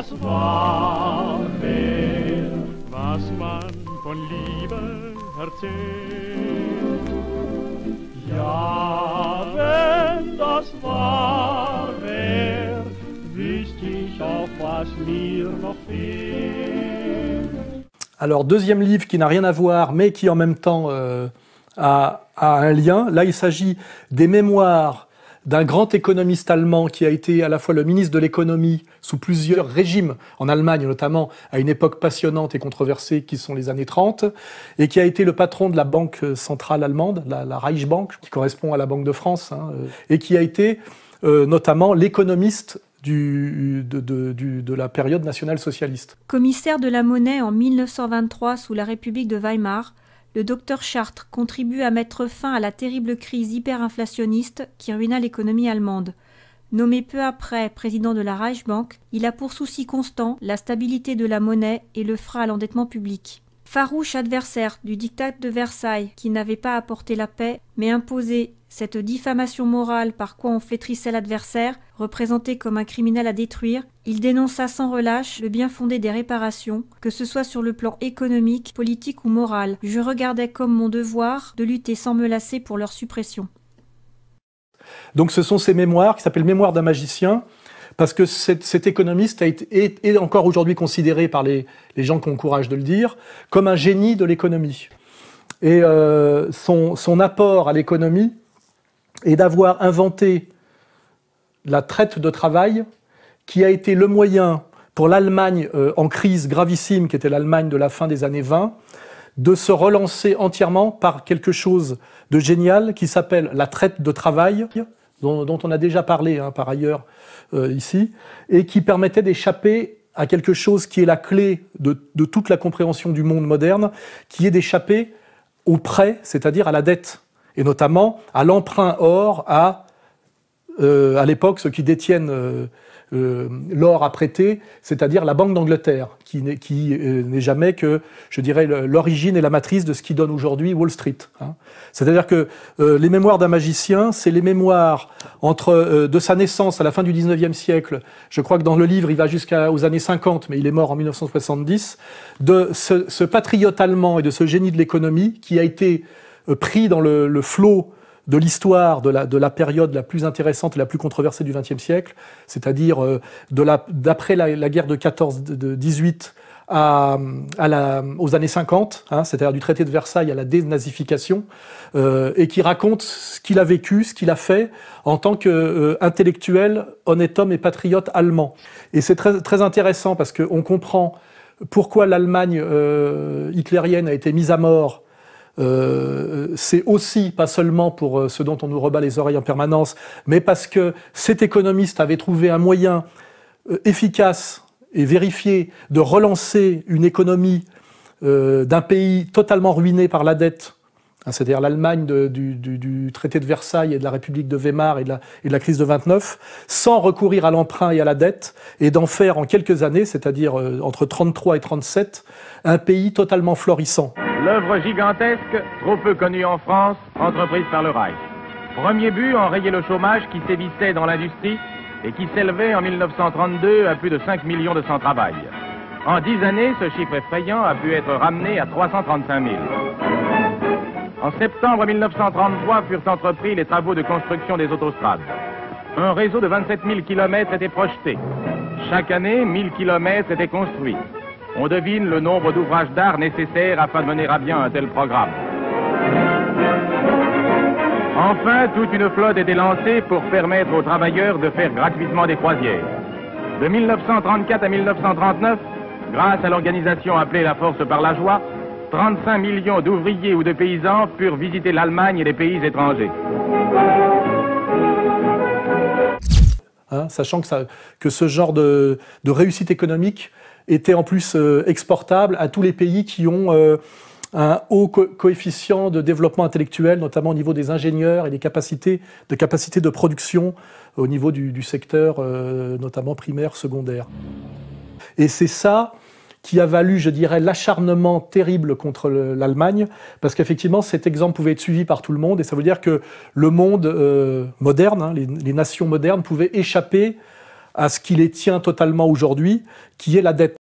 das wahr wär, was man von Liebe erzählt. Ja, wenn das wahr wär, wüsst ich auch, was mir noch fehlt. Alors, deuxième livre qui n'a rien à voir, mais qui en même temps a un lien. Là, il s'agit des mémoires d'un grand économiste allemand qui a été à la fois le ministre de l'économie sous plusieurs régimes, en Allemagne notamment, à une époque passionnante et controversée qui sont les années 30, et qui a été le patron de la banque centrale allemande, la Reichsbank, qui correspond à la Banque de France, et qui a été notamment l'économiste de la période nationale-socialiste. Commissaire de la monnaie en 1923 sous la République de Weimar, le docteur Chartres contribue à mettre fin à la terrible crise hyperinflationniste qui ruina l'économie allemande. Nommé peu après président de la Reichsbank, il a pour souci constant la stabilité de la monnaie et le frein à l'endettement public. Farouche adversaire du diktat de Versailles qui n'avait pas apporté la paix, mais imposé cette diffamation morale par quoi on flétrissait l'adversaire, représenté comme un criminel à détruire, il dénonça sans relâche le bien fondé des réparations, que ce soit sur le plan économique, politique ou moral. Je regardais comme mon devoir de lutter sans me lasser pour leur suppression. Donc ce sont ces mémoires qui s'appellent « Mémoires d'un magicien », parce que cet économiste est encore aujourd'hui considéré par les gens qui ont le courage de le dire comme un génie de l'économie. Et son apport à l'économie est d'avoir inventé la traite de travail qui a été le moyen pour l'Allemagne en crise gravissime, qui était l'Allemagne de la fin des années 20, de se relancer entièrement par quelque chose de génial qui s'appelle la traite de travail, dont on a déjà parlé par ailleurs ici, et qui permettait d'échapper à quelque chose qui est la clé de toute la compréhension du monde moderne, qui est d'échapper au prêt, c'est-à-dire à la dette, et notamment à l'emprunt or à l'époque ceux qui détiennent l'or à prêter, c'est-à-dire la Banque d'Angleterre, qui n'est jamais que, je dirais, l'origine et la matrice de ce qui donne aujourd'hui Wall Street. C'est-à-dire que les mémoires d'un magicien, c'est les mémoires de sa naissance à la fin du 19e siècle, je crois que dans le livre il va jusqu'aux années 50, mais il est mort en 1970, de ce patriote allemand et de ce génie de l'économie qui a été pris dans le flot de l'histoire de la période la plus intéressante et la plus controversée du XXe siècle, c'est-à-dire d'après la guerre de 14-18 aux années 50, c'est-à-dire du traité de Versailles à la dénazification, et qui raconte ce qu'il a vécu, ce qu'il a fait en tant qu'intellectuel, honnête homme et patriote allemand. Et c'est très, très intéressant parce qu'on comprend pourquoi l'Allemagne hitlérienne a été mise à mort. C'est aussi, pas seulement pour ce dont on nous rebat les oreilles en permanence, mais parce que cet économiste avait trouvé un moyen efficace et vérifié de relancer une économie d'un pays totalement ruiné par la dette, c'est-à-dire l'Allemagne du traité de Versailles et de la République de Weimar et de la crise de 29, sans recourir à l'emprunt et à la dette, et d'en faire en quelques années, c'est-à-dire entre 33 et 37, un pays totalement florissant. L'œuvre gigantesque, trop peu connue en France, entreprise par le Reich. Premier but, enrayer le chômage qui sévissait dans l'industrie et qui s'élevait en 1932 à plus de 5 millions de sans-travail. En 10 années, ce chiffre effrayant a pu être ramené à 335 000. En septembre 1933 furent entrepris les travaux de construction des autostrades. Un réseau de 27 000 km était projeté. Chaque année, 1000 km étaient construits. On devine le nombre d'ouvrages d'art nécessaires afin de mener à bien un tel programme. Enfin, toute une flotte était lancée pour permettre aux travailleurs de faire gratuitement des croisières. De 1934 à 1939, grâce à l'organisation appelée la Force par la Joie, 35 millions d'ouvriers ou de paysans purent visiter l'Allemagne et les pays étrangers. Sachant que ce genre de réussite économique était en plus exportable à tous les pays qui ont un haut coefficient de développement intellectuel, notamment au niveau des ingénieurs et des capacités de production au niveau du secteur, notamment primaire, secondaire. Et c'est ça qui a valu, je dirais, l'acharnement terrible contre l'Allemagne, parce qu'effectivement, cet exemple pouvait être suivi par tout le monde, et ça veut dire que le monde moderne, les nations modernes, pouvaient échapper à ce qui les tient totalement aujourd'hui, qui est la dette.